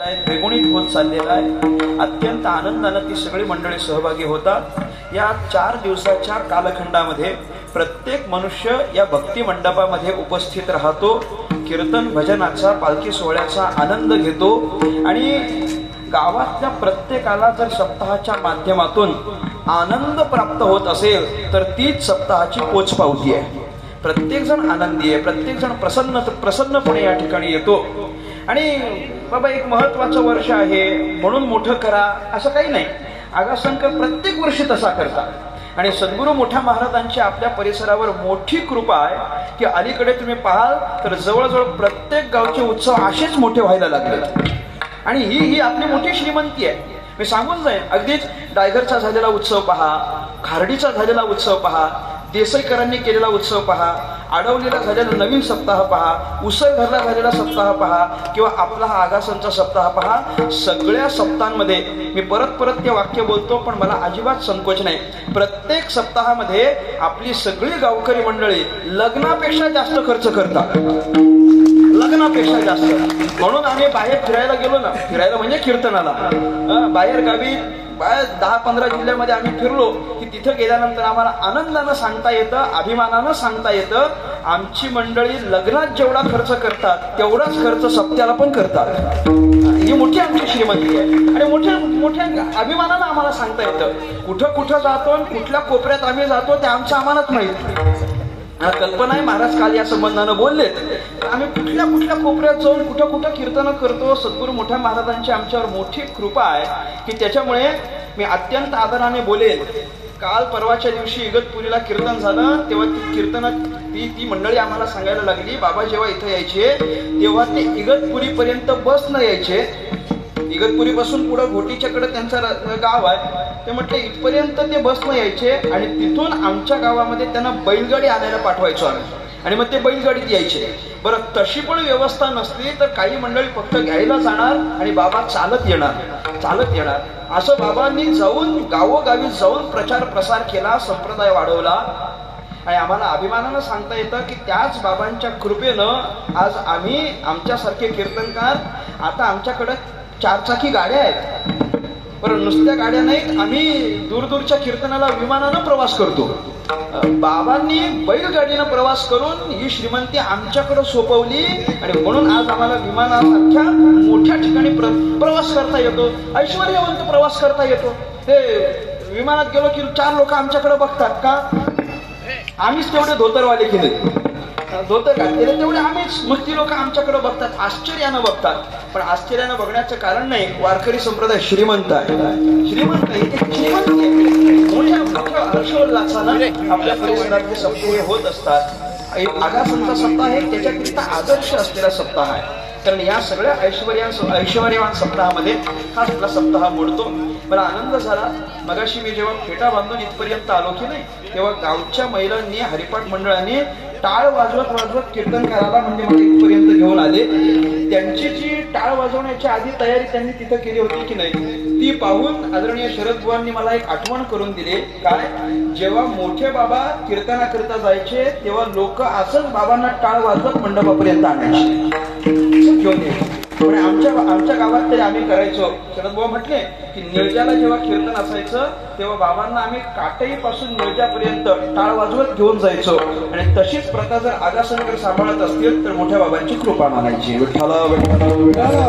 द्विगुणित होत चाललेला आहे। अत्यंत आनंदाने ती सगळी मंडळी सहभागी होतात। या 4 दिवसाच्या कालखंडामध्ये प्रत्येक मनुष्य या भक्ती मंडपामध्ये उपस्थित राहतो, कीर्तन भजनाचा पालखी सोहळ्याचा आनंद घेतो आणि गावातल्या प्रत्येकाला जर सप्ताहाच्या माध्यमातून आनंद प्राप्त होत असेल तर तीच सप्ताहाची पोचपावती आहे। प्रत्येक जण आनंदी आहे, प्रत्येक जण प्रसन्नपणे या ठिकाणी येतो आणि बाबा एक महत्वाचं वर्ष आहे म्हणून मोठं करा असं काही नाही। आगाशंकर प्रत्येक वर्षी तसा करतात आणि सद्गुरू मोठ्या महाराजांची आपल्या परिसरावर मोठी कृपा आहे की अलीकडे तुम्ही पाहाल तर जवळजवळ प्रत्येक गावचे उत्सव असेच मोठे व्हायला लागले आणि ही आपली मोठी श्रीमंती आहे। मी सांगून जाईन, अगदीच डायगरचा झालेला उत्सव पहा, खार्डीचा झालेला उत्सव पहा, देसाईकरांनी केलेला उत्सव पहा, आडवलीला झालेला नवीन सप्ताह पहा, उसरघरला झालेला सप्ताह पहा किंवा आपला हा आगासनचा सप्ताह पहा। सगळ्या सप्ताहांमध्ये मी परत ते वाक्य बोलतो पण मला अजिबात संकोच नाही, प्रत्येक सप्ताहामध्ये आपली सगळी गावकरी मंडळी लग्नापेक्षा जास्त खर्च करतात, लग्नापेक्षा जास्त। म्हणून आम्ही बाहेर फिरायला गेलो ना, फिरायला म्हणजे कीर्तनाला, बाहेर गावी 10-15 जिल्ह्यामध्ये आम्ही फिरलो की तिथे गेल्यानंतर आम्हाला आनंदानं सांगता येतं, अभिमानानं सांगता येतं, आमची मंडळी लग्नात जेवढा खर्च करतात तेवढाच खर्च सप्त्याला पण करतात। ही मोठी आमची श्रीमंती आहे आणि मोठ्या अभिमानानं आम्हाला सांगता येतं। कुठं जातो आणि कुठल्या कोपऱ्यात आम्ही जातो ते आमचं आम्हालाच माहिती। कल्पना आहे, महाराज काल या संबंधानं बोललेत, आम्ही कुठल्या कोपऱ्यात जाऊन कुठं कीर्तन करतो। सद्गुरू मोठ्या महाराजांची आमच्यावर मोठी कृपा आहे की त्याच्यामुळे मी अत्यंत आदराने बोलेल। काल परवाच्या दिवशी इगतपुरीला कीर्तन झालं तेव्हा ती कीर्तनात ती मंडळी आम्हाला सांगायला लागली, बाबा जेव्हा इथं यायचे तेव्हा ते इगतपुरी पर्यंत बस न यायचे, इगतपुरी पासून पुढे घोटीच्याकडे त्यांचं गाव आहे, ते म्हटलं इथपर्यंत ते बसनं यायचे आणि तिथून आमच्या गावामध्ये त्यांना बैलगाडी आणायला पाठवायचो आम्ही आणि मग ते बैलगाडीत यायचे। बरं, तशी पण व्यवस्था नसली तर काही मंडळी फक्त घ्यायला जाणार आणि बाबा चालत येणार असं बाबांनी जाऊन गावोगावी जाऊन प्रचार प्रसार केला, संप्रदाय वाढवला आणि आम्हाला अभिमानानं सांगता येतं की त्याच बाबांच्या कृपेनं आज आम्ही आमच्यासारखे कीर्तनकार, आता आमच्याकडे 4 चाकी गाड्या आहेत। बरं, नुसत्या गाड्या नाहीत, आम्ही दूरच्या कीर्तनाला विमानानं प्रवास करतो। बाबांनी बैलगाडीनं प्रवास करून ही श्रीमंती आमच्याकडे सोपवली आणि म्हणून आज आम्हाला विमानासारख्या मोठ्या ठिकाणी प्रवास करता येतो, ऐश्वर्यवंत प्रवास करता येतो। ते विमानात गेलो की 4 लोक आमच्याकडे बघतात का, आम्हीच तेवढे धोतरवाले केले, धोतर घातलेले तेवढे आम्हीच, मग ती लोक आमच्याकडे बघतात, आश्चर्यानं बघतात। पण आश्चर्यानं बघण्याचं कारण नाही, वारकरी संप्रदाय श्रीमंत आहे, मोठ्या हर्षोल्लासानं आपल्या परिसरातले सप्ताह होत असतात। आगासनचा सप्ताह आहे त्याच्याकरिता आदर्श असलेला सप्ताह आहे, कारण या सगळ्या ऐश्वर्यवान सप्ताहामध्ये हा आपला सप्ताह मोडतो। मला आनंद झाला, मगाशी मी जेव्हा फेटा बांधून इथपर्यंत आलो की नाही तेव्हा गावच्या महिलांनी, हरिपाठ मंडळांनी टाळ वाजवत कीर्तनकाराला म्हणजे मला इथपर्यंत घेऊन आले। त्यांची जी टाळ वाजवण्याची आधी तयारी त्यांनी तिथं केली होती की नाही ती पाहून आदरणीय शरद बुवांनी मला एक आठवण करून दिली। काय, जेव्हा मोठे बाबा कीर्तनाकरिता जायचे तेव्हा लोक असंच बाबांना टाळ वाजवत मंडपापर्यंत आणायचे घेऊन यायचे। म्हणजे आमच्या गावात तरी आम्ही करायचो। शरद बुवा म्हटले की निळजाला जेव्हा कीर्तन असायचं तेव्हा बाबांना आम्ही काटईपासून निळजापर्यंत टाळ वाजवत घेऊन जायचो आणि तशीच प्रथा जर आगाशंकर सांभाळत असतील तर मोठ्या बाबांची कृपा मानायची। विठ्ठला विठ्ठला।